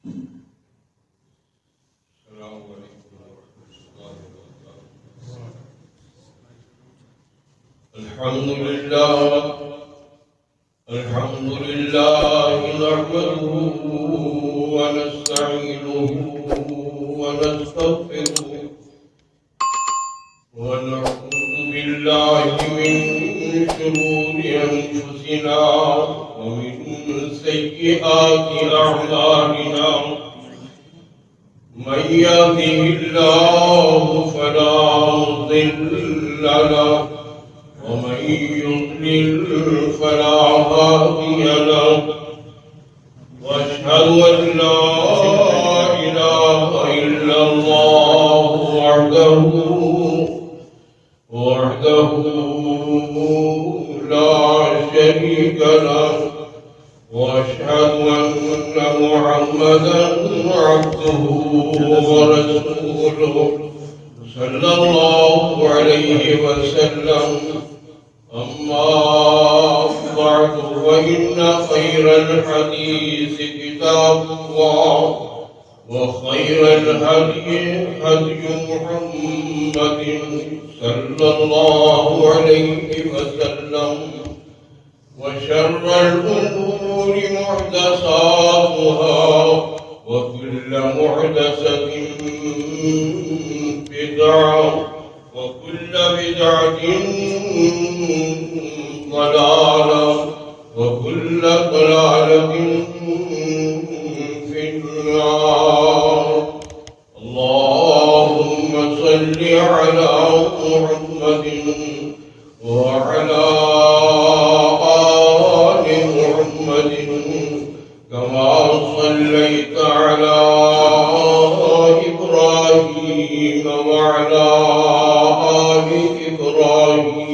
الحمد لله نحمده ونستعينه ونستغفره ونعوذ بالله من شرور أنفسنا ومن سيئات أعمالنا من يهده الله فلا مضل له ومن يضلل فلا هادي له واشهد ان لا اله الا الله وحده لا شريك له واشهد ان محمدا عبده ورسوله صلى الله عليه وسلم. أما بعد فإن خير الحديث كتاب الله وخير الهدي هدي محمد صلى الله عليه وسلم وشر الأمور محدثاتها وكل محدثة بدعة وكل بدعة ضلالة وكل ضلالة في النار. اللهم صل على محمد وعلى آل محمد كما صليت على إبراهيم وعلى آل إبراهيم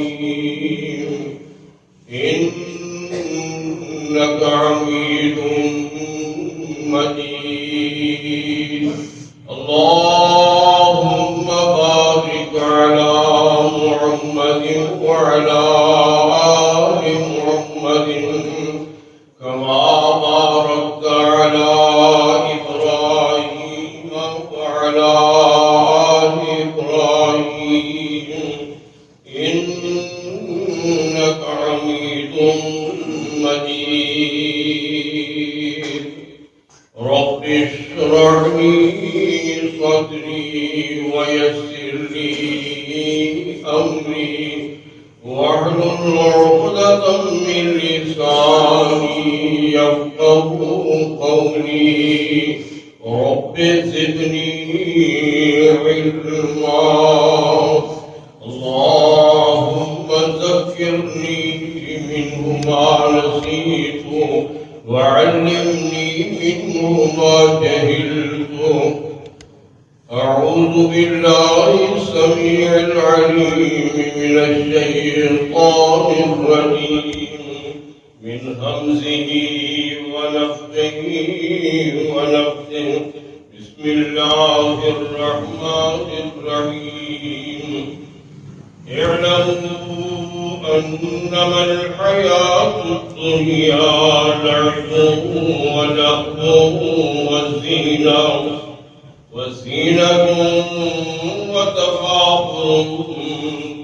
إنك حميد مجيد. اللهم بارك على محمد وعلى آل محمد كما باركت على إبراهيم وعلى آل إبراهيم إنك حميد مجيد. رب اشرح لي صدري ويسر لي أمري واحلل عقدة من لساني يفقهوا قولي. رب زدني علما. اللهم ذكرني منه ما نسيت وعلمني منه ما جهلت. أعوذ بالله السميع العليم من الشيطان الرجيم من همزه ونفخه ونفثه. بسم الله الرحمن الرحيم. اعلموا أنما الحياة الدنيا لعب ولهو وزينة وتفاخر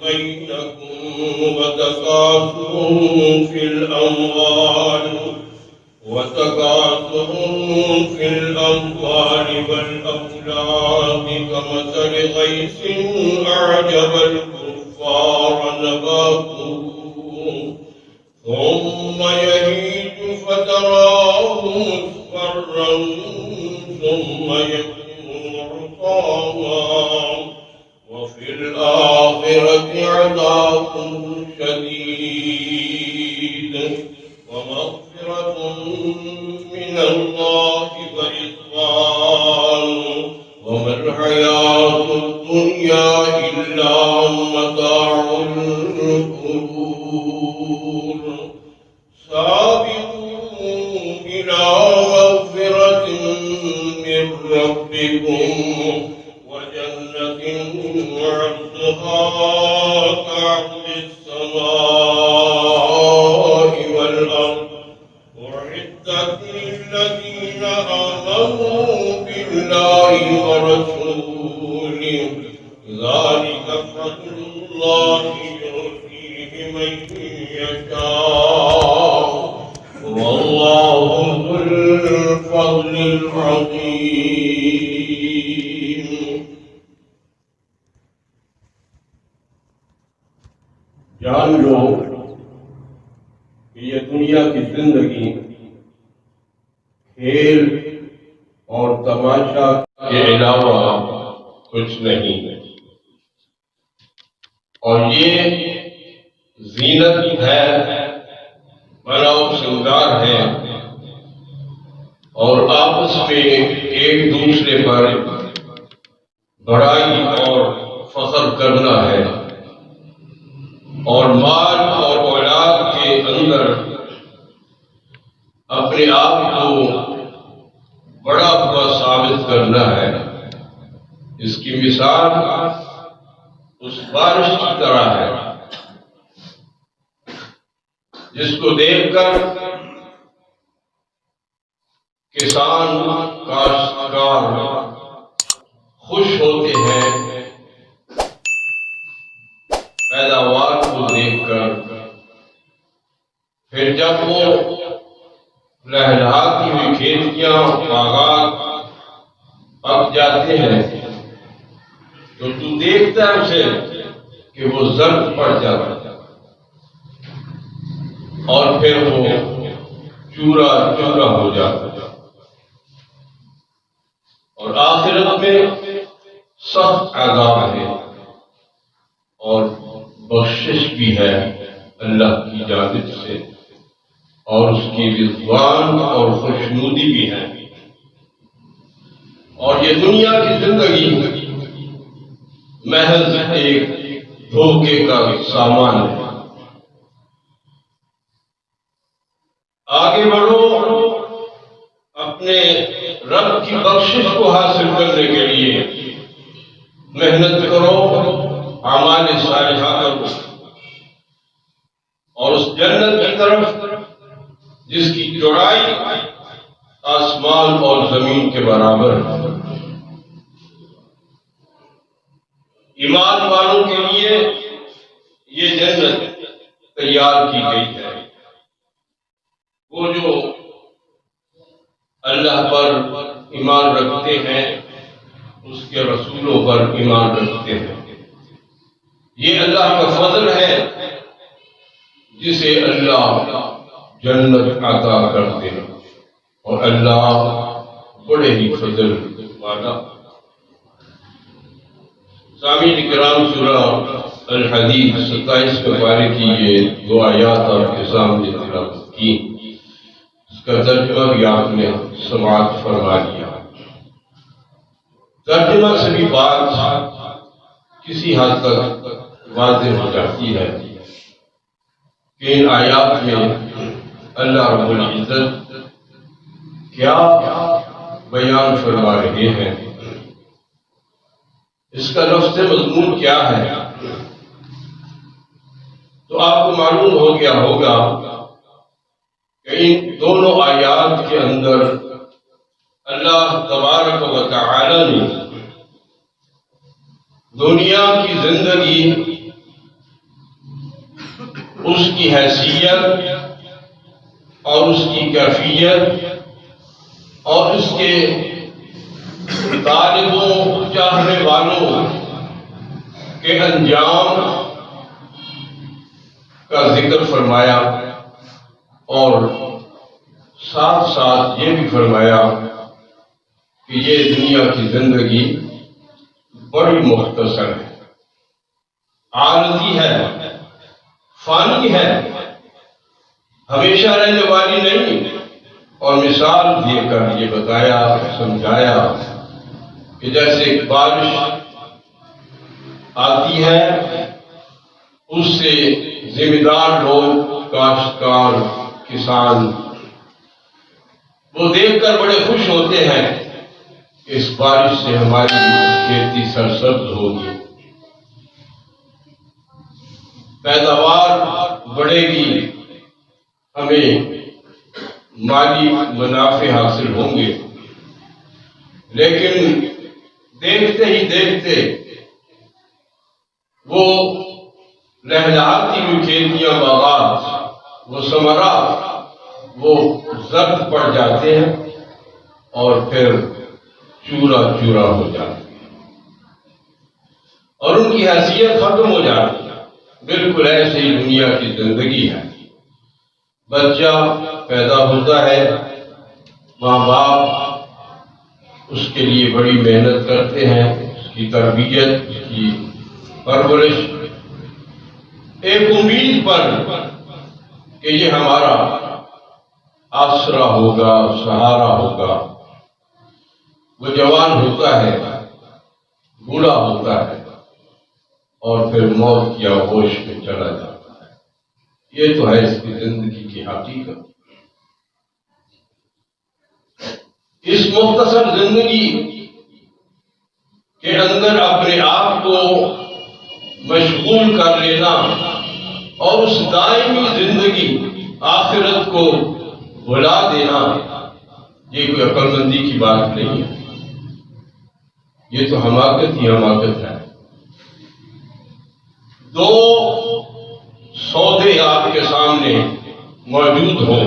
بينكم وتكاثر في الأموال والأولاد كمثل غيث أعجب الكفار نباته ثم يهيج فتراه مصفرا ثم يكون حطاما وفي الآخرة عذاب شديد ومغفرة من الله ورضوان وما الحياة الدنيا إلا متاع الغرور. سابقوا إلى مغفرة من ربكم وجنة عرضها كعرض السماء والأرض أعدت للذين آمنوا بالله ورسوله ذلك فضل الله يؤتيه من يشاء والله ذو الفضل العظيم. جان لو کہ یہ دنیا کی زندگی کھیل اور تماشا کے علاوہ کچھ نہیں ہے، اور یہ زینت ہے، بناؤ سنگار ہے، اور آپس میں ایک دوسرے پر بڑائی اور فخر کرنا ہے، اور مال اور اولاد کے اندر اپنے آپ کو بڑا ہوا ثابت کرنا ہے۔ اس کی مثال اس بارش کی طرح ہے جس کو دیکھ کر کسان کاشتکار خوش ہوتے ہیں، پیداوار کو دیکھ کر، پھر جب وہ لہلہاتی ہوئی کھیتیاں باغات پک جاتے ہیں تو تو دیکھتا ہے اسے کہ وہ زرد پڑ جاتا ہے اور پھر وہ چورا چورا ہو جاتا ہے، اور آخرت میں سخت عذاب ہے اور بخشش بھی ہے اللہ کی جانب سے، اور اس کی رضوان اور خوشنودی بھی ہے۔ اور یہ دنیا کی زندگی محض ایک دھوکے کا سامان ہے۔ آگے بڑھو، اپنے رب کی بخشش کو حاصل کرنے کے لیے محنت کرو، اعمال صالحہ کرو، اور اس جنت کی طرف جس کی چوڑائی آسمان اور زمین کے برابر ہے۔ ایمان والوں کے لیے یہ جنت تیار کی گئی ہے، وہ جو اللہ پر ایمان رکھتے ہیں، اس کے رسولوں پر ایمان رکھتے ہیں۔ یہ اللہ کا فضل ہے جسے اللہ جنت عطا کرتے ہیں، اور اللہ بڑے ہی فضل والا۔ سامعین کرام، سورہ الحدید 27 پارے کی یہ دو آیات آپ کے سامنے تلاوت کی، اس کا ترجمہ بھی آپ نے سماعت فرما لیا۔ ترجمہ سے بھی بات کسی حد تک واضح ہو جاتی ہے کہ ان آیات میں اللہ رب العزت کیا بیان فرما رہے ہیں، اس کا لفظ مضمون کیا ہے۔ تو آپ کو معلوم ہو گیا ہوگا کہ ان دونوں آیات کے اندر اللہ تبارک و تعالی نے دنیا کی زندگی، اس کی حیثیت اور اس کی کیفیت اور اس کے طالبوں، چاہنے والوں کے انجام کا ذکر فرمایا، اور ساتھ ساتھ یہ بھی فرمایا کہ یہ دنیا کی زندگی بڑی مختصر ہے، عارضی ہے، فانی ہے، ہمیشہ رہنے والی نہیں۔ اور مثال دے کر یہ بتایا، سمجھایا کہ جیسے ایک بارش آتی ہے، اس سے ذمہ دار لوگ، کاشتکار، کسان، وہ دیکھ کر بڑے خوش ہوتے ہیں کہ اس بارش سے ہماری کھیتی سرسبز ہوگی، پیداوار بڑھے گی، ہمیں مالی منافع حاصل ہوں گے، لیکن دیکھتے ہی دیکھتے وہ لہلہاتی ہوئی کھیتیاں، باغات، وہ ثمرات وہ زرد پڑ جاتے ہیں اور پھر چورا چورا ہو جاتے ہیں اور ان کی حیثیت ختم ہو جاتی ہے۔ بالکل ایسے ہی دنیا کی زندگی ہے۔ بچہ پیدا ہوتا ہے، ماں باپ اس کے لیے بڑی محنت کرتے ہیں، اس کی تربیت، اس کی پرورش، ایک امید پر کہ یہ ہمارا آسرا ہوگا، سہارا ہوگا۔ وہ جوان ہوتا ہے، بوڑھا ہوتا ہے اور پھر موت کی آغوش میں چلا جاتا ہے۔ یہ تو ہے اس کی زندگی کی حقیقت۔ اس مختصر زندگی کے اندر اپنے آپ کو مشغول کر لینا اور اس دائمی زندگی آخرت کو بھلا دینا، یہ کوئی عقل مندی کی بات نہیں ہے، یہ تو حماقت ہی حماقت ہے۔ دو سودے آپ کے سامنے موجود ہوں،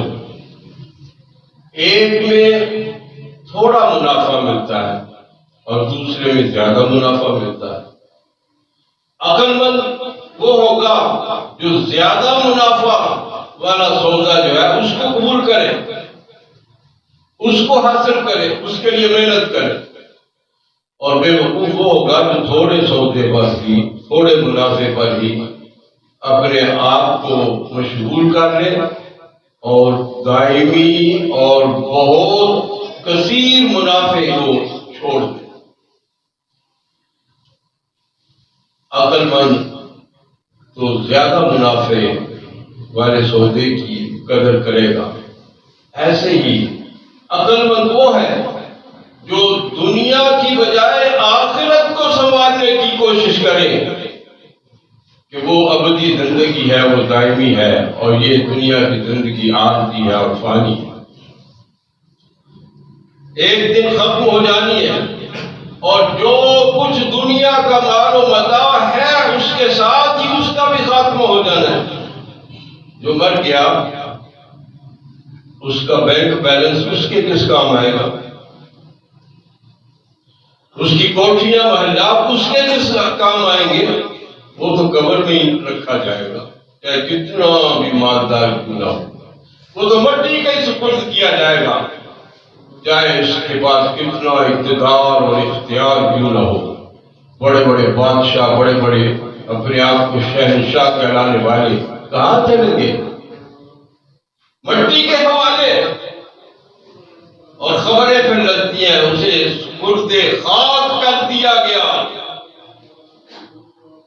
ایک میں تھوڑا منافع ملتا ہے اور دوسرے میں زیادہ منافع ملتا ہے۔ عقل مند وہ ہوگا جو زیادہ منافع والا سودا جو ہے اس کو قبول کرے، اس کو حاصل کرے، اس کے لیے محنت کرے، اور بے وقوف وہ ہوگا جو تھوڑے سودے پر ہی، تھوڑے منافع پر ہی اپنے آپ کو مشغول کر لے اور دائمی اور بہت کثیر منافع کو چھوڑ دے۔ عقل مند تو زیادہ منافع والے سودے کی قدر کرے گا۔ ایسے ہی عقل مند وہ ہے جو دنیا کی بجائے آخرت کو سنبھالنے کی کوشش کرے کہ وہ ابدی زندگی ہے، وہ دائمی ہے، اور یہ دنیا کی زندگی عارضی ہے اور فانی ہے، ایک دن ختم ہو جانی ہے، اور جو کچھ دنیا کا مال و متاع ہے اس کے ساتھ ہی اس کا بھی خاتمہ ہو جانا ہے۔ جو مر گیا اس کا بینک بیلنس اس کے کس کام آئے گا؟ اس کی کوٹھیاں محلات اس کے کس کام آئیں گے؟ وہ تو قبر میں ہی رکھا جائے گا، چاہے کتنا بھی مالدار کیوں نہ ہو، وہ تو مٹی کا ہی سپرد کیا جائے گا، چاہے اس کے پاس کتنا اقتدار اور اختیار کیوں نہ ہو۔ بڑے بڑے بادشاہ، بڑے بڑے اپنے آپ کو شہنشاہ کہلانے والے کہاں چلیں گے؟ مٹی کے حوالے، اور خبریں پھر لگتی ہیں اسے سپرد خاک کر دیا گیا۔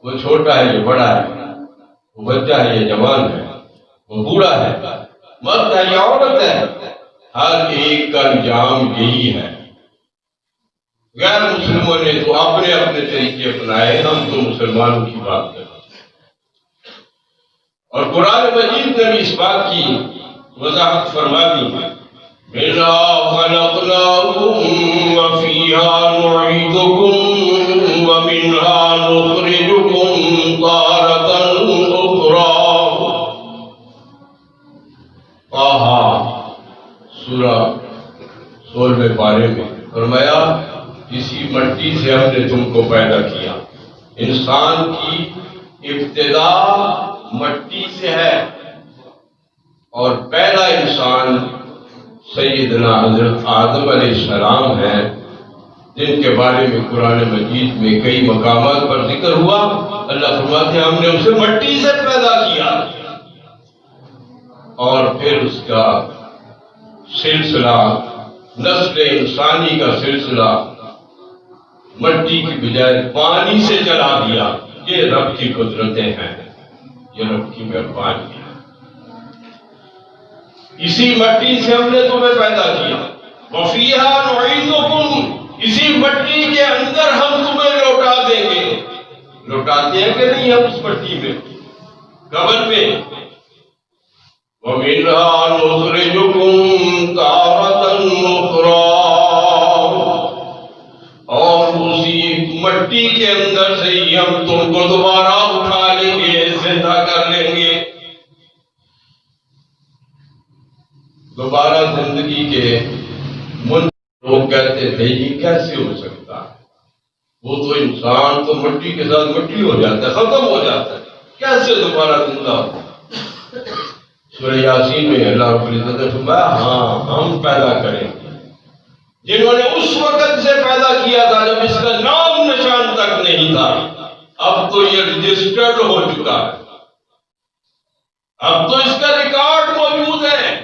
وہ چھوٹا ہے یہ بڑا ہے، وہ بچہ ہے یہ جوان ہے، وہ بوڑھا ہے، مرد ہے یا عورت ہے، ہر ایک کا انجام یہی ہے۔ غیر مسلموں نے تو اپنے اپنے طریقے اپنائے، ہم تو مسلمانوں کی بات کریں۔ اور قرآن مجید نے بھی اس بات کی وضاحت فرما دی، مِنْهَا خَلَقْنَاكُمْ وَفِيهَا نُعِيدُكُمْ وَمِنْهَا نُخْرِجُكُمْ تَارَةً أُخْرَىٰ۔ سورہ 16 پارے میں فرمایا کسی مٹی سے ہم نے تم کو پیدا کیا۔ انسان کی ابتدا مٹی سے ہے، اور پہلا انسان سیدنا حضرت آدم علیہ السلام ہے، جن کے بارے میں قرآن مجید میں کئی مقامات پر ذکر ہوا۔ اللہ فرماتے ہیں ہم نے اسے مٹی سے پیدا کیا، اور پھر اس کا سلسلہ، نسل انسانی کا سلسلہ مٹی کی بجائے پانی سے چلا دیا۔ یہ رب کی قدرتیں ہیں، یہ رب کی مہربانی ہے۔ اسی مٹی سے ہم نے تمہیں پیدا کیا، وَفِيهَا نُعِيدُكُمْ، اسی مٹی کے اندر ہم تمہیں لوٹا دیں گے۔ لوٹاتے ہیں کہ نہیں ہم اس مٹی میں، قبر میں؟ وَمِنْهَا نُخْرِجُكُمْ مٹی کے اندر سے ہی ہم تم کو دوبارہ اٹھا لیں گے، زندہ کر لیں گے۔ دوبارہ زندگی کے لوگ کہتے تھے یہ کیسے ہو سکتا ہے، وہ تو انسان تو مٹی کے ساتھ مٹی ہو جاتا ہے، ختم ہو جاتا ہے، کیسے دوبارہ زندہ ہو؟ سورہ یاسین میں اللہ رب العزت نے فرمایا ہاں ہم پیدا کریں گے، جنہوں نے اس وقت سے پیدا کیا تھا جب اس کا نام نشان تک نہیں تھا، اب تو یہ رجسٹرڈ ہو چکا ہے، اب تو اس کا ریکارڈ موجود ہے۔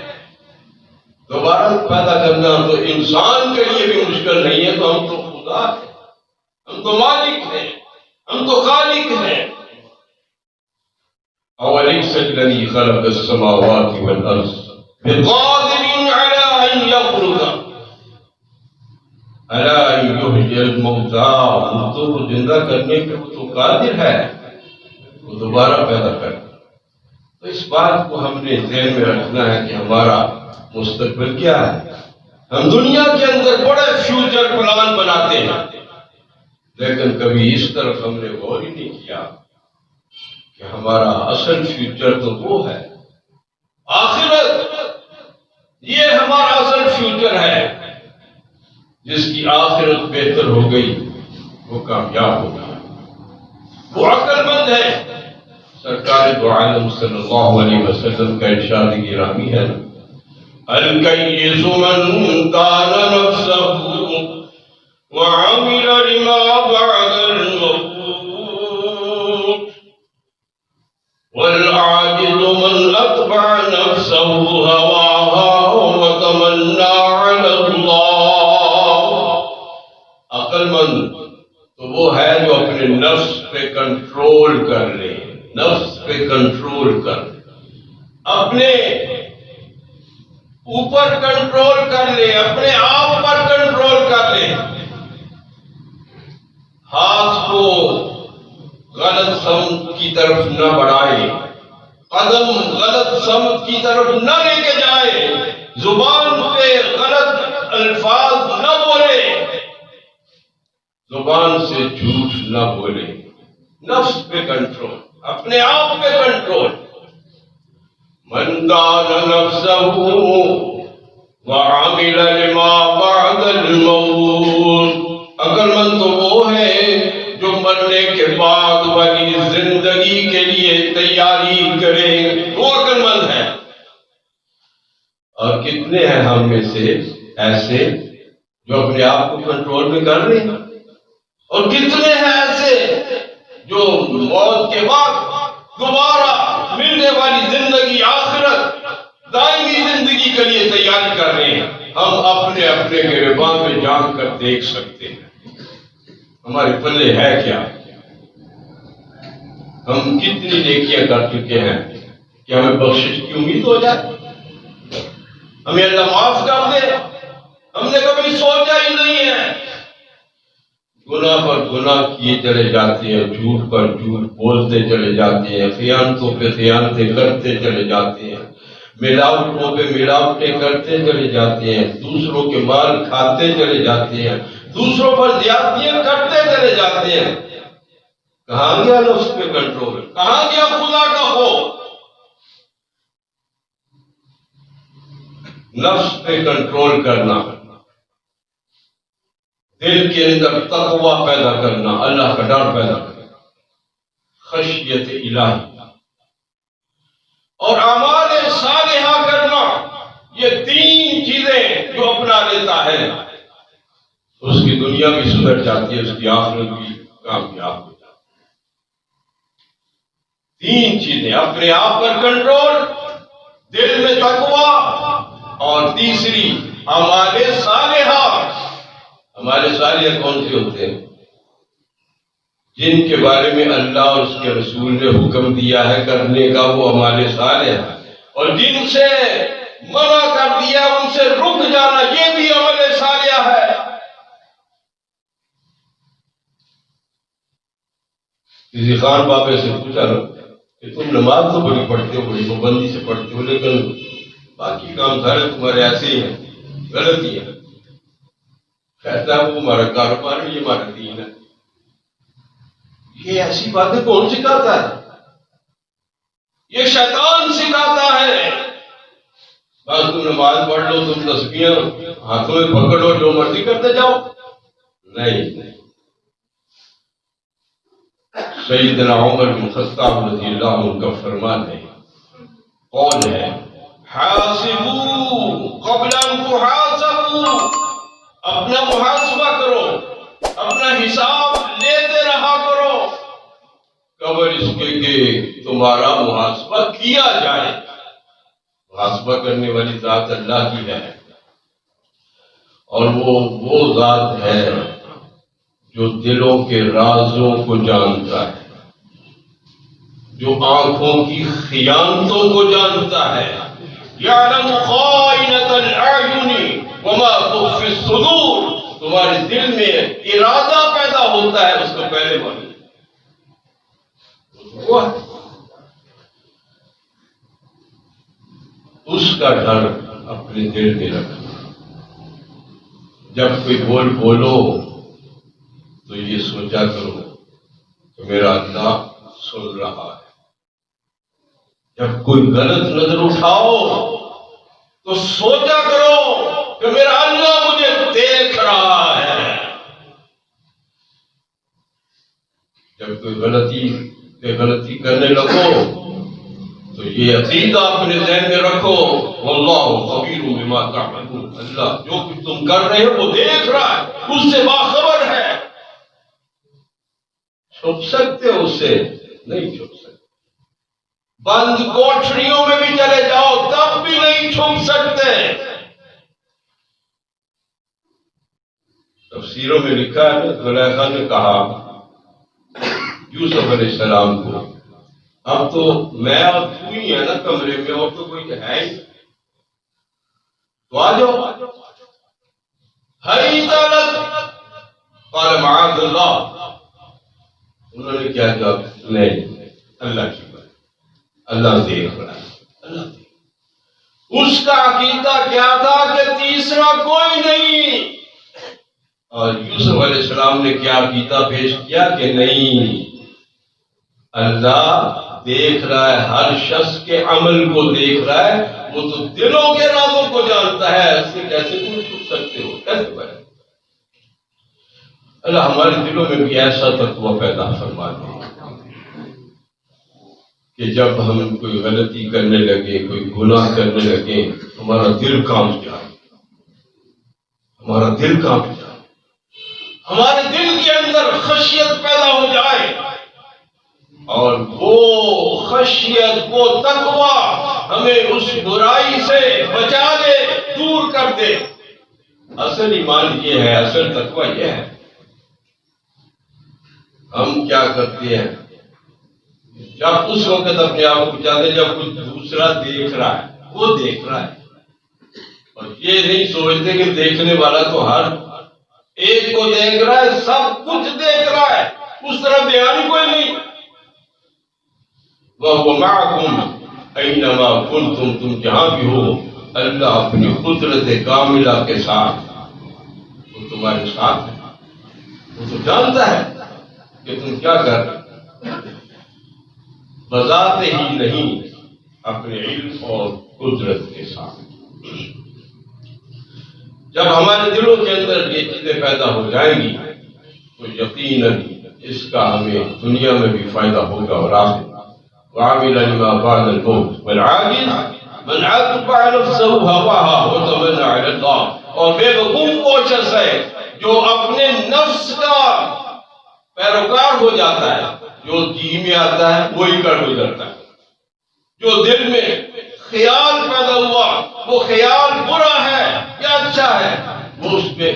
دوبارہ پیدا کرنا تو انسان کے لیے بھی مشکل نہیں ہے، تو ہم تو خدا ہیں، ہم تو مالک ہیں، ہم تو خالق ہیں۔ أوليس الذي خلق السماوات والأرض بقادر على أن يخلق ألا يحيي الموتى، تو زندہ کرنے پہ وہ تو قادر ہے، وہ دوبارہ پیدا کر۔ تو اس بات کو ہم نے ذہن میں رکھنا ہے کہ ہمارا مستقبل کیا ہے۔ ہم دنیا کے اندر بڑے فیوچر پلان بناتے ہیں، لیکن کبھی اس طرف ہم نے غور ہی نہیں کیا کہ ہمارا اصل فیوچر تو وہ ہے آخرت۔ یہ ہمارا اصل فیوچر ہے، جس کی آخرت بہتر ہو گئی وہ کامیاب ہو گیا، وہ عقل مند ہے۔ سرکار دو عالم صلی اللہ علیہ وسلم کا ارشاد گرامی ہے، الکیس من دان نفسه وعمل لما بعد الموت والعاجز من اتبع نفسه هواها وتمنى على الله۔ عقل مند تو وہ ہے جو اپنے نفس پہ کنٹرول کر لے، نفس پہ کنٹرول کر لے، اپنے اوپر کنٹرول کر لے، اپنے آپ پر کنٹرول کر لے، ہاتھ کو غلط سمت کی طرف نہ بڑھائے، قدم غلط سمت کی طرف نہ لے کے جائے، زبان پہ غلط الفاظ نہ بولے، زبان سے جھوٹ نہ بولے، نفس پہ کنٹرول، اپنے آپ پہ کنٹرول۔ من دان نفسه وعمل لما بعد الموت، عقل مند تو وہ ہے جو مرنے کے بعد والی زندگی کے لیے تیاری کرے، وہ عقل مند ہے۔ اور کتنے ہیں ہم میں سے ایسے جو اپنے آپ کو کنٹرول میں کر رہے ہیں، اور کتنے ہیں ایسے جو موت کے بعد دوبارہ ملنے والی زندگی آخرت دائمی زندگی کے لیے تیاری کر رہے ہیں۔ ہم اپنے اپنے گریباں میں جان کر دیکھ سکتے ہیں ہمارے پلے ہے کیا، ہم کتنی نیکیاں کر چکے ہیں کہ ہمیں بخشش کی امید ہو جائے، ہمیں اللہ معاف کر دے، ہم نے کبھی سوچا ہی نہیں ہے۔ گناہ پر گناہ کیے چلے جاتے ہیں، جھوٹ پر جھوٹ بولتے چلے جاتے ہیں، خیانتوں پہ خیانتیں کرتے چلے جاتے ہیں، ملاوٹوں پہ ملاوٹیں کرتے چلے جاتے ہیں، دوسروں کے مال کھاتے چلے جاتے ہیں، دوسروں پر زیادتیاں کرتے چلے جاتے ہیں۔ کہاں گیا نفس پہ کنٹرول، کہاں گیا خدا کا خوف؟ نفس پہ کنٹرول کرنا، دل کے اندر تقوی پیدا کرنا، اللہ کا ڈر پیدا کرنا، خشیت الہی، اور اعمال صالحہ کرنا، یہ تین چیزیں جو اپنا لیتا ہے اس کی دنیا بھی سدھر جاتی ہے، اس کی آخرت بھی کامیاب ہو جاتی ہے۔ تین چیزیں، اپنے آپ پر کنٹرول، دل میں تقوی، اور تیسری اعمال صالحہ۔ ہمارے صالح کون سے ہوتے ہیں؟ جن کے بارے میں اللہ اور اس کے رسول نے حکم دیا ہے کرنے کا، وہ ہمارے صالح ہیں، اور جن سے منع کر دیا ان سے رک جانا، یہ بھی عمل صالح ہے۔ کسی خان بابے سے پوچھا کہ تم نماز تو بڑی پڑھتے ہو، بڑی پابندی سے پڑھتے ہو، لیکن باقی کام سارے تمہارے ایسے ہی ہیں، غلط ہی ہیں۔ کہتا ہے وہ ہمارا کاروبار بھی ہمارا دین ہے، یہ ایسی باتیں کون سکھاتا ہے؟ یہ شیطان سکھاتا ہے. بس تم نماز پڑھ لو، تم تسبیحاں ہاتھوں میں پکڑ لو، جو مرضی کرتے جاؤ. نہیں. سیدنا عمر بن خطاب رضی اللہ عنہ کا فرمان ہے، قول ہے، حاسبوا قبل ان تحاسبوا. اپنا محاسبہ کرو، اپنا حساب لیتے رہا کرو قبل اس کے کہ تمہارا محاسبہ کیا جائے. محاسبہ کرنے والی ذات اللہ کی ہے، اور وہ ذات ہے جو دلوں کے رازوں کو جانتا ہے، جو آنکھوں کی خیانتوں کو جانتا ہے. یعلم خائنۃ الاعین وما تخفی الصدور. تمہارے دل میں ارادہ پیدا ہوتا ہے، اس کو پہلے معلوم وہ ہے. اس کا ڈر اپنے دل میں رکھنا. جب کوئی بولو تو یہ سوچا کرو کہ میرا اللہ سن رہا ہے. جب کوئی غلط نظر اٹھاؤ تو سوچا کرو کہ میرا اللہ مجھے دیکھ رہا ہے. جب کوئی غلطی کرنے لگو تو یہ عقیدہ اپنے ذہن میں رکھو، واللہ خبیر بما تعملون. اللہ جو کچھ تم کر رہے ہو وہ دیکھ رہا ہے، اس سے باخبر ہے. چھپ سکتے ہو اس سے؟ نہیں چھپ سکتے. بند کوٹھریوں میں بھی چلے جاؤ تب بھی نہیں چھپ سکتے. تفسیروں میں لکھا ہے، زلیخا نے کہا یوسف علیہ السلام کو، اب تو میں اور تو ہی ہے نا کمرے میں، اور تو کوئی ہے ہی، تو آ جاؤ. حیث لک قال معاذ اللہ. انہوں نے کیا جواب؟ نہیں، اللہ کی بات، اللہ دیکھ رہا ہے. اللہ دیکھ. اس کا عقیدہ کیا تھا کہ تیسرا کوئی نہیں. اور یوسف علیہ السلام نے کیا عقیدہ پیش کیا کہ نہیں، اللہ دیکھ رہا ہے، ہر شخص کے عمل کو دیکھ رہا ہے. وہ تو دلوں کے رازوں کو جانتا ہے. اس سے کیسے تم چھپ سکتے ہو؟ کیسے بنے؟ اللہ ہمارے دلوں میں بھی ایسا تقویٰ پیدا فرما دے کہ جب ہم کوئی غلطی کرنے لگے، کوئی گناہ کرنے لگے، ہمارا دل کانپ جائے. ہمارا دل کانپ جائے، ہمارے دل کے اندر خشیت پیدا ہو جائے، اور وہ خشیت، وہ تقویٰ ہمیں اس برائی سے بچا دے، دور کر دے. اصل ایمان یہ ہے، اصل تقویٰ یہ ہے. ہم کیا کرتے ہیں؟ جب اس وقت اپنے آپ کو بچاتے جب کوئی دوسرا دیکھ رہا ہے، وہ دیکھ رہا ہے، اور یہ نہیں سوچتے کہ دیکھنے والا تو ہر ایک کو دیکھ رہا ہے، سب کچھ دیکھ رہا ہے، اس طرح دھیان ہی کوئی نہیں. وَهُوَ مَعَكُمْ أَيْنَمَا كُنْتُمْ. تم جہاں بھی ہو، اللہ اپنی قدرت کاملہ کے ساتھ وہ تمہارے ساتھ ہے. وہ تو جانتا ہے کہ تم کیا کر رہے، بذات ہی نہیں، اپنے علم اور قدرت کے ساتھ. جب ہمارے دلوں کے اندر یہ چیزیں پیدا ہو جائیں گی تو یقیناً اس کا ہمیں دنیا میں بھی فائدہ ہوگا اور آخرت. وعمل لما بعد الموت والعاجز من اتبع نفسه هواها وتمنى على الله. اور بے وقوف وہ شخص ہے جو اپنے نفس کا پیروکار ہو جاتا ہے، جو جی میں آتا ہے وہی کر گزرتا ہے. جو دل میں خیال پیدا ہوا، وہ خیال برا ہے یا اچھا ہے، وہ اس پہ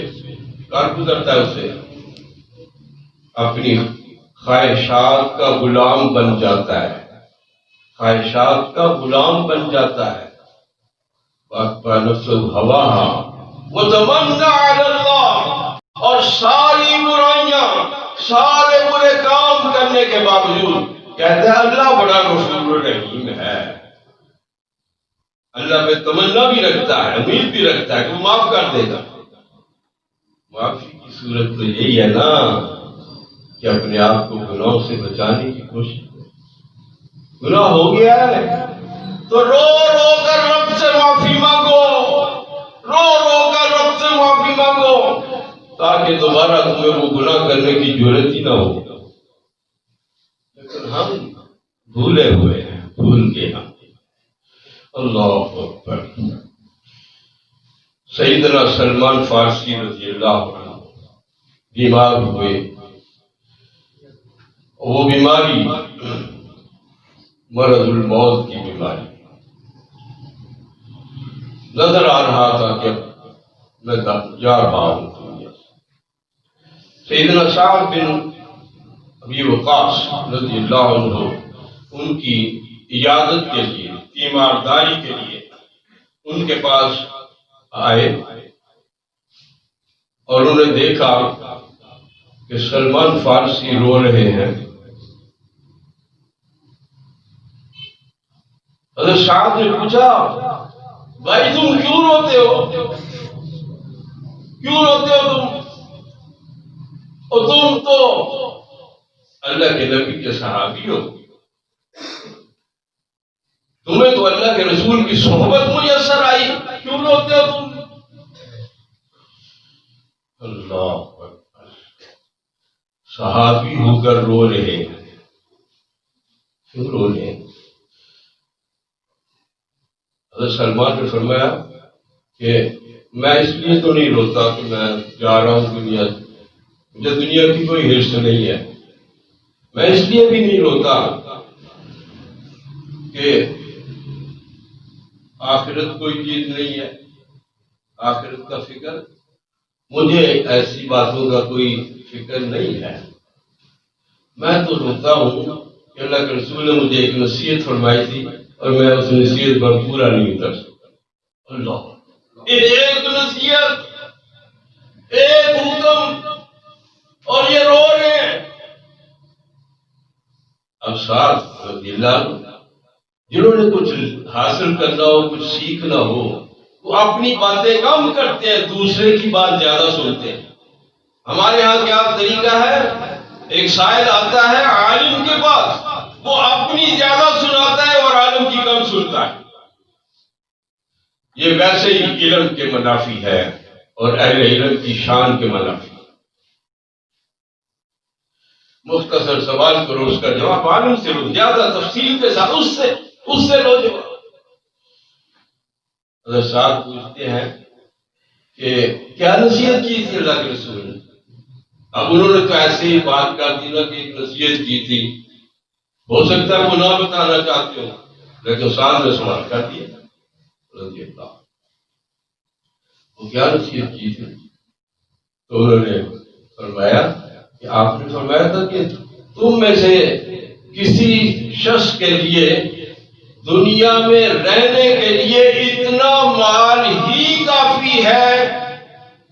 کر گزرتا ہے، اسے اپنی خواہشات کا غلام بن جاتا ہے، خواہشات کا غلام بن جاتا ہے. وَتَمَنَّ عَلَى اللَّهِ. اور ساری برائیاں، سارے برے کام کرنے کے باوجود کہتے ہیں اللہ بڑا غفور رحیم ہے. اللہ پہ تمنا بھی رکھتا ہے، امید بھی رکھتا ہے کہ وہ معاف کر دے گا. معافی کی صورت تو یہی ہے نا کہ اپنے آپ کو گناہوں سے بچانے کی کوشش کریں. گناہ ہو گیا ہے تو رو رو کر رب سے معافی مانگو، رو رو کر رب سے معافی مانگو، تاکہ دوبارہ تمہیں وہ گناہ کرنے کی جرات ہی نہ ہو. لیکن ہم بھولے ہوئے ہیں، بھول گئے ہم. اللہ اکبر. سیدنا سلمان فارسی رضی اللہ عنہ بیمار ہوئے. وہ بیماری مرض الموت کی بیماری. نظر آ رہا تھا کہ میں جا رہا ہوں دنیا سے. سیدنا سعد بن ابی وقاص رضی اللہ عنہ ان کی عیادت کے لیے، تیمارداری کے لیے ان کے پاس آئے اور انہوں نے دیکھا کہ سلمان فارسی رو رہے ہیں. حضرت صاحب نے پوچھا، بھائی تم کیوں روتے ہو؟ کیوں روتے ہو تم؟ اور تم تو اللہ کے نبی کے صحابی ہو، تمہیں تو اللہ کے رسول کی صحبت میسر آئی، کیوں روتے ہو تم؟ اللہ اکبر. صحابی ہو کر رو رہے ہیں، کیوں رو رہے ہیں؟ حضرت سلمان نے فرمایا کہ میں اس لیے تو نہیں روتا کہ میں جا رہا ہوں دنیا سے، مجھے دنیا کی کوئی حرص نہیں ہے. میں اس لیے بھی نہیں روتا کہ آخرت کوئی چیز نہیں ہے، آخرت کا فکر مجھے ایسی باتوں کا کوئی فکر نہیں ہے. میں تو روتا ہوں کہ اللہ کے رسول نے مجھے ایک نصیحت فرمائی تھی اور میں اس نصیحت پر پورا نہیں اتر سکتا. اللہ، ایک نصیحت، ایک حکم، اور یہ رو رہے ہیں. اب ساتھ رضی اللہ عنہ جنہوں نے کچھ حاصل کرنا ہو، کچھ سیکھنا ہو، وہ اپنی باتیں کم کرتے ہیں، دوسرے کی بات زیادہ سنتے ہیں. ہمارے یہاں کیا طریقہ ہے، ایک سائل آتا ہے عالم کے پاس، وہ اپنی زیادہ سناتا ہے اور عالم کی کم سنتا ہے. یہ ویسے ہی علم کے منافی ہے اور اہل علم کی شان کے منافی. مختصر سوال کرو، اس کا جواب عالم سے لو، زیادہ تفصیل کے ساتھ اس سے لو جواب. حضرت صاحب پوچھتے ہیں کہ کیا نصیحت کی تھی اللہ کے رسول نے؟ اب انہوں نے تو ایسے ہی بات کر دی نا کہ ایک نصیحت کی تھی، ہو سکتا ہے وہ نہ بتانا چاہتے ہو، لیکن صاحب نے سوال کر دیا رضی اللہ. وہ کیا نصیحت کی تھی؟ تو انہوں نے فرمایا کہ آپ نے فرمایا تھا کہ تم میں سے کسی شخص کے لیے دنیا میں رہنے کے لیے اتنا مال ہی کافی ہے،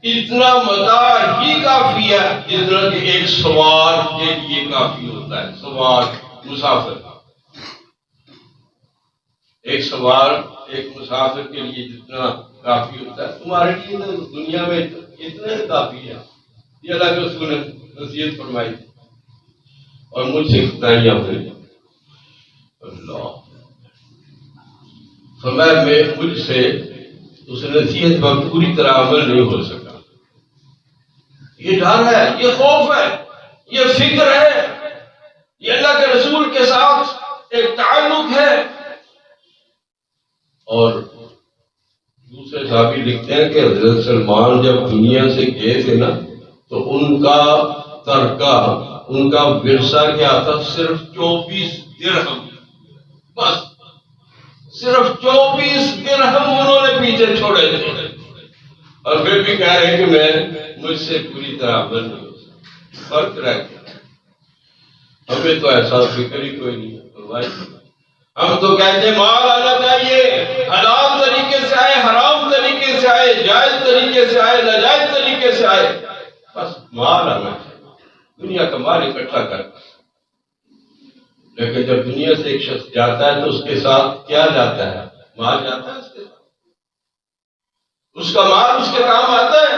اتنا متاع ہی کافی ہے جتنا کہ ایک سوار کے لیے کافی ہوتا ہے. سوار، مسافر، ایک سوار ایک مسافر کے لیے جتنا کافی ہوتا ہے، تمہارے لیے دنیا میں اتنا ہی کافی ہے. یہ اللہ کے رسول نے نصیحت فرمائی اور مجھ سے خطائیاں ہوئی. اللہ فرمایا میں مجھ سے اس نصیحت پر پوری طرح عمل نہیں ہو سکا. یہ ڈر ہے، یہ خوف ہے، یہ فکر ہے، یہ اللہ کے رسول کے ساتھ ایک تعلق ہے. اور دوسرے صحابی لکھتے ہیں کہ حضرت سلمان جب دنیا سے گئے تھے نا تو ان کا ترکہ، ان کا ورثہ کیا تھا؟ صرف 24 درہم، بس صرف 24 درہم انہوں نے پیچھے چھوڑے تھے. اور پھر بھی کہہ رہے ہیں کہ مجھ سے پوری طرح عمل نہیں ہو سکتا. فرق رہ گیا. ہمیں تو ایسا فکر ہی کوئی نہیں ہے. ہم تو کہتے ہیں مال آنا چاہیے، حلال طریقے سے آئے، حرام طریقے سے آئے، جائز طریقے سے آئے، ناجائز طریقے سے آئے، بس مال آنا چاہیے، دنیا کا مال اکٹھا کر. لیکن جب دنیا سے ایک شخص جاتا ہے تو اس کے ساتھ کیا جاتا ہے؟ مال جاتا ہے اس کے ساتھ، اس کا مال اس کے کام آتا ہے.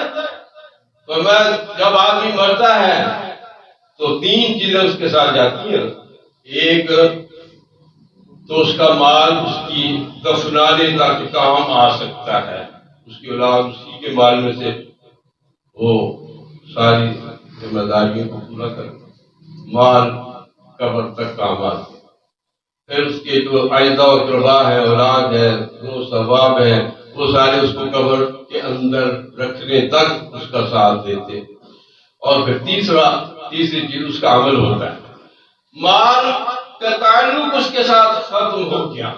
تو میں جب آدمی مرتا ہے تو تین چیزیں اس کے ساتھ جاتی ہیں. ایک تو اس کا مال اس کی دفنانے تک کام آ سکتا ہے، اس کی اولاد اسی کے مال میں سے وہ ساری ذمہ داریوں کو پورا کر مال قبر تک کام آتے. پھر اس کے جو آئندہ و اقربا ہے، اولاد ہے، دوست احباب ہے، وہ سارے اس کو قبر کے اندر رکھنے تک اس کا ساتھ دیتے. اور پھر تیسری چیز اس کا عمل ہوتا ہے. مال کا تعلق اس کے ساتھ ختم ہو گیا،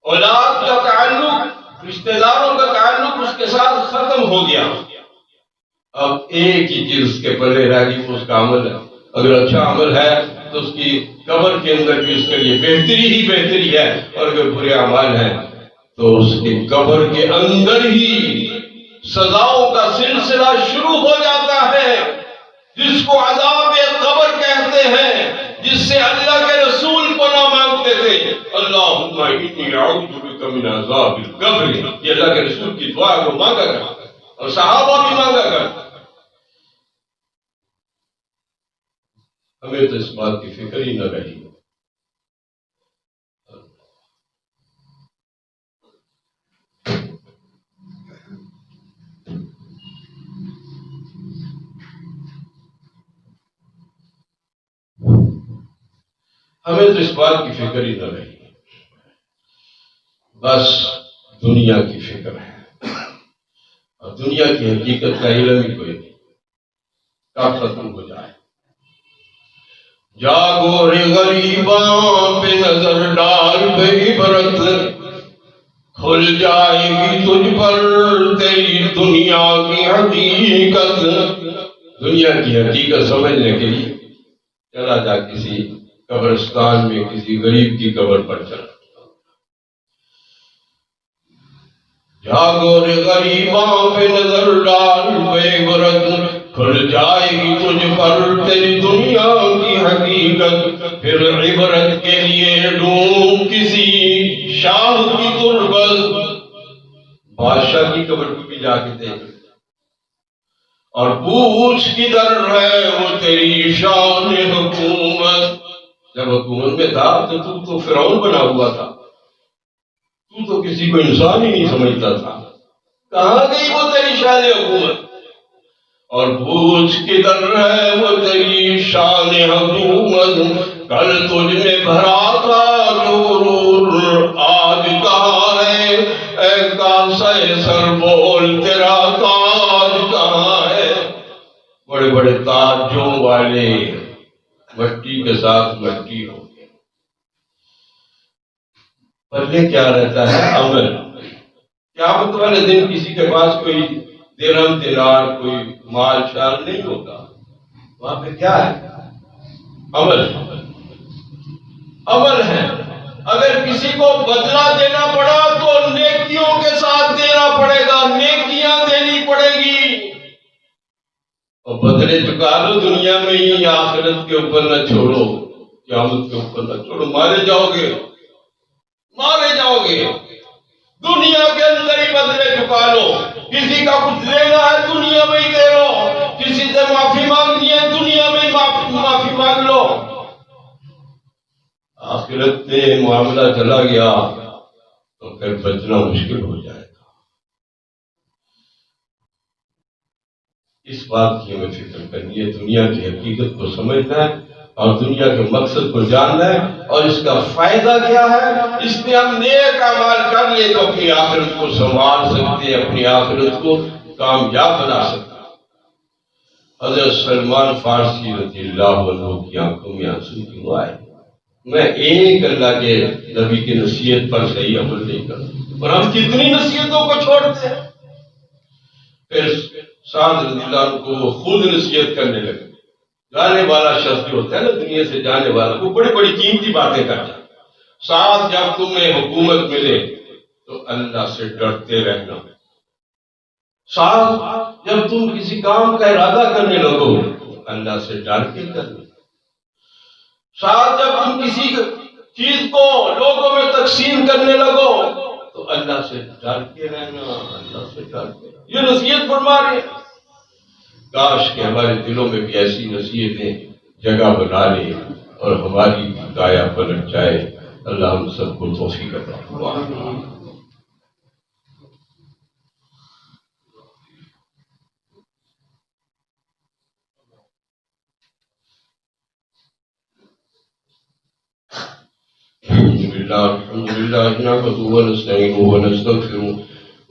اولاد کا تعلق، رشتہ داروں کا تعلق اس کے ساتھ ختم ہو گیا. اب ایک ہی چیز اس کے پلے رہ گئی، وہ اس کا عمل ہے. اگر اچھا عمل ہے تو اس کی قبر کے اندر بھی اس کے لیے بہتری ہی بہتری ہے، اور اگر برے اعمال ہیں تو اس کی قبر کے اندر ہی سزاؤں کا سلسلہ شروع ہو جاتا ہے، جس کو عذاب قبر کہتے ہیں، جس سے اللہ کے رسول پناہ مانگتے تھے. اللہم انی اعوذ بک من عذاب القبر، یہ اللہ کے رسول کی دعا کو مانگا کرتا اور صحابہ بھی مانگا کرتا. ہمیں تو اس بات کی فکر ہی نہ رہی. ہمیں تو اس بات کی فکر ہی نہ رہی، بس دنیا کی فکر ہے، اور دنیا کی حقیقت کا علم ہی کوئی نہیں. کب ختم ہو جائے. جاگو رے غریباں پہ نظر ڈال بے عبرت، کھل جائے گی تجھ پر تیری دنیا کی حقیقت. دنیا کی حقیقت سمجھنے کے لیے چلا جا کسی قبرستان میں کسی غریب کی قبر پر چلا. جاگو رے غریباں پہ نظر ڈال بے عبرت، کھل جائے گی تجھ پر تیری دنیا کی حقیقت. پھر عبرت کے لیے ڈھونڈ کسی شاہ کی تربت، بادشاہ کی قبر کو بھی جا کے دیکھ اور پوچھ کدھر ہے وہ تیری شان حکومت. جب حکومت میں تھا تو فرعون بنا ہوا تھا، تو کسی کو انسان ہی نہیں سمجھتا تھا. کہاں گئی وہ تیری شان حکومت؟ اور پوچھ کدھر ہے وہ تیری شان حکومت. کل تجھ میں بھرا تھا غرور، آج کہاں ہے اے کاسے سر بول تیرا تاج کہاں ہے. بڑے بڑے تاجوں والے مٹی کے ساتھ مٹی ہو گئے. پہلے کیا رہتا ہے؟ عمل. قیامت والے دن کسی کے پاس کوئی درہم دینار کوئی مال شال نہیں ہوگا. وہاں پہ کیا ہے؟ عمل. عمل ہے. اگر کسی کو بدلہ دینا پڑا تو نیکیوں کے ساتھ دینا پڑے گا، نیکیاں دینی پڑے گی. اور بدلے چکا لو دنیا میں ہی، آخرت کے اوپر نہ چھوڑو، قیامت کے اوپر نہ چھوڑو. مارے جاؤ گے، مارے جاؤ گے. دنیا کے اندر ہی بدلے چکا لو. کسی کا کچھ لینا ہے دنیا میں ہی دے لو، کسی سے معافی مانگنی ہے دنیا میں ہی معافی مانگ لو. آخرت میں معاملہ چلا گیا تو پھر بچنا مشکل ہو جائے گا. اس بات کی ہمیں فکر کرنی ہے. دنیا کی حقیقت کو سمجھنا ہے اور دنیا کے مقصد کو جاننا ہے اور اس کا فائدہ کیا ہے. اس میں ہم نیک اعمال کر لیں تو اپنی آخرت کو سنوار سکتے ہیں، اپنی آخرت کو کامیاب بنا سکتے ہیں. حضرت سلمان فارسی رضی اللہ عنہ کی آنکھوں میں آنسو کیوں آئے؟ میں ایک اللہ کے نبی کی نصیحت پر صحیح عمل نہیں کرتا، اور ہم کتنی نصیحتوں کو چھوڑتے ہیں. پھر سعد رضی اللہ عنہ کو وہ خود نصیحت کرنے لگے. جانے والا شخص جو ہوتا ہے نا دنیا سے جانے والا، وہ بڑی بڑی قیمتی باتیں کرتا ہے. ساتھ جب تمہیں حکومت ملے تو اللہ سے ڈرتے رہنا. ساتھ جب تم کسی کام کا ارادہ کرنے لگو تو اللہ سے ڈر کے کرنا. ساتھ جب تم کسی چیز کو لوگوں میں تقسیم کرنے لگو تو اللہ سے ڈر کے رہنا، اللہ سے ڈر کے رہنا. یہ نصیحت فرما رہے ہیں. کاش کہ ہمارے دلوں میں بھی ایسی نصیحتیں جگہ بنا لیں اور ہماری کایا پلٹ جائے. اللہ ہم سب کو توفیق عطا فرمائے. الحمد لله نحمده ونستعينه ونستغفره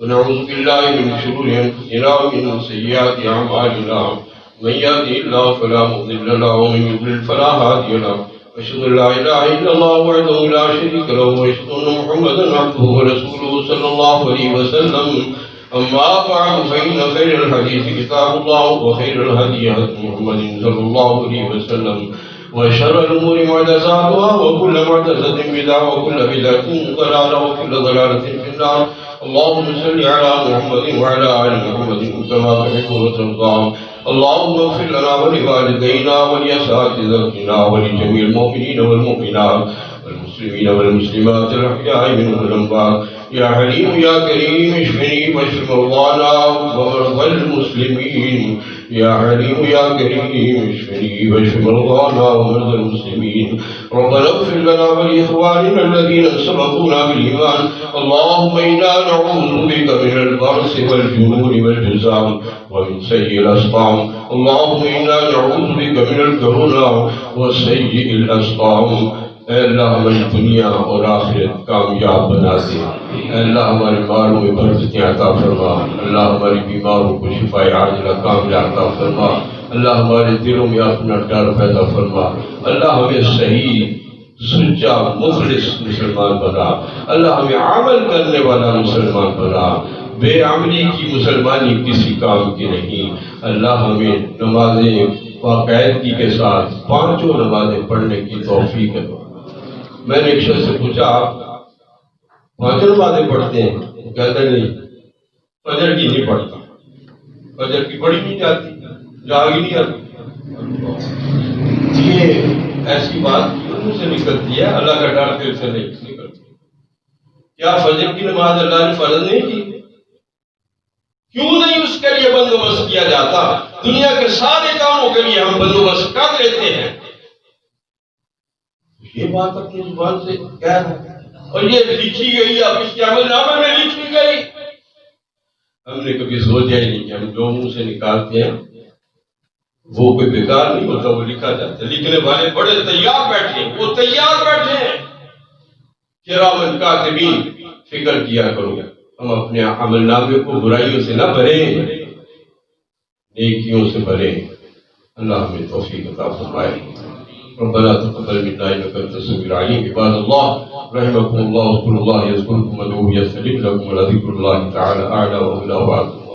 ونعوذ بالله من شرور انفسنا ومن سيئات اعمالنا. من يهده الله فلا مضل له ومن يضلل فلا هادي له. أشهد أن لا إله إلا الله وحده لا شريك له وأشهد أن محمدا عبده ورسوله صلى الله عليه وسلم. أما بعد فإن خير الحديث كتاب الله وخير الهدي هدي محمد صلى الله عليه وسلم وشر الأمور محدثاتها وكل محدثة بدعة وكل بدعة ضلالة وكل ضلالة في النار. اللهم صل على محمد وعلى آل محمد كما تحب وترضى. اللهم اغفر لنا ولوالدينا ولأساتذتنا ولجميع المؤمنين والمؤمنات والمسلمين والمسلمات الأحياء منهم والأموات. يا حليم يا كريم اشفني واشف مرضانا ومرضى المسلمين. يا حليم يا كريم اشفني واشف مرضانا ومرضى المسلمين. ربنا اغفر لنا ولإخواننا الذين سبقونا بالإيمان. اللهم إنا نعوذ بك من البرص والجنون والجزام ومن سيء الأسقام. اللهم إنا نعوذ بك من الكورونا وسيء الأسقام. اے اللہ ہماری دنیا اور آخرت کامیاب بنا دے. اے اللہ ہمارے مالوں میں برکتیں عطا فرما. اللہ ہماری بیماروں کو شفاء عاجلہ کاملہ عطا فرما. اللہ ہمارے دلوں میں اپنا ڈر پیدا فرما. اللہ ہمیں صحیح سچا مخلص مسلمان بنا. اللہ ہمیں عمل کرنے والا مسلمان بنا. بے عملی کی مسلمانی کسی کام کی نہیں. اللہ ہمیں نمازیں باقاعدگی کے ساتھ پانچوں نمازیں پڑھنے کی توفیق دے. میں نے ایک شخص سے پوچھا آپ پانچوں نمازیں پڑھتے ہیں؟ کہتا نہیں فجر کی نہیں پڑھتا. فجر کی پڑھی نہیں جاتی, جاگ ہی نہیں آتی. یہ ایسی بات منہ سے نکلتی ہے, اللہ کا ڈر دل سے نہیں نکلتی. کیا فجر کی نماز اللہ نے فرض نہیں کی؟ کیوں نہیں اس کے لیے بندوبست کیا جاتا؟ دنیا کے سارے کاموں کے لیے ہم بندوبست کر لیتے ہیں. یہ بات اپنی زبان سے کہہ رہا ہے اور یہ لکھی گئی, اب اس کے عمل نامے میں لکھی گئی. ہم نے کبھی سوچا ہی نہیں کہ ہم جو منہ سے نکالتے ہیں وہ کوئی بیکار نہیں ہوتا, وہ لکھا جاتا ہے. لکھنے والے بڑے تیار بیٹھے ہیں, وہ تیار بیٹھے ہیں. کرامن کاتبین, فکر کیا کرو ہم اپنے عمل نامے کو برائیوں سے نہ بھریں, نیکیوں سے بھریں. اللہ ہمیں توفیق عطا فرمائے. ربنا تقبل منا انك انت السميع العليم. عباد الله رحمكم الله اذكروا الله يذكركم وادعوه يستجب لكم ولذكر الله تعالى اعلى واولى.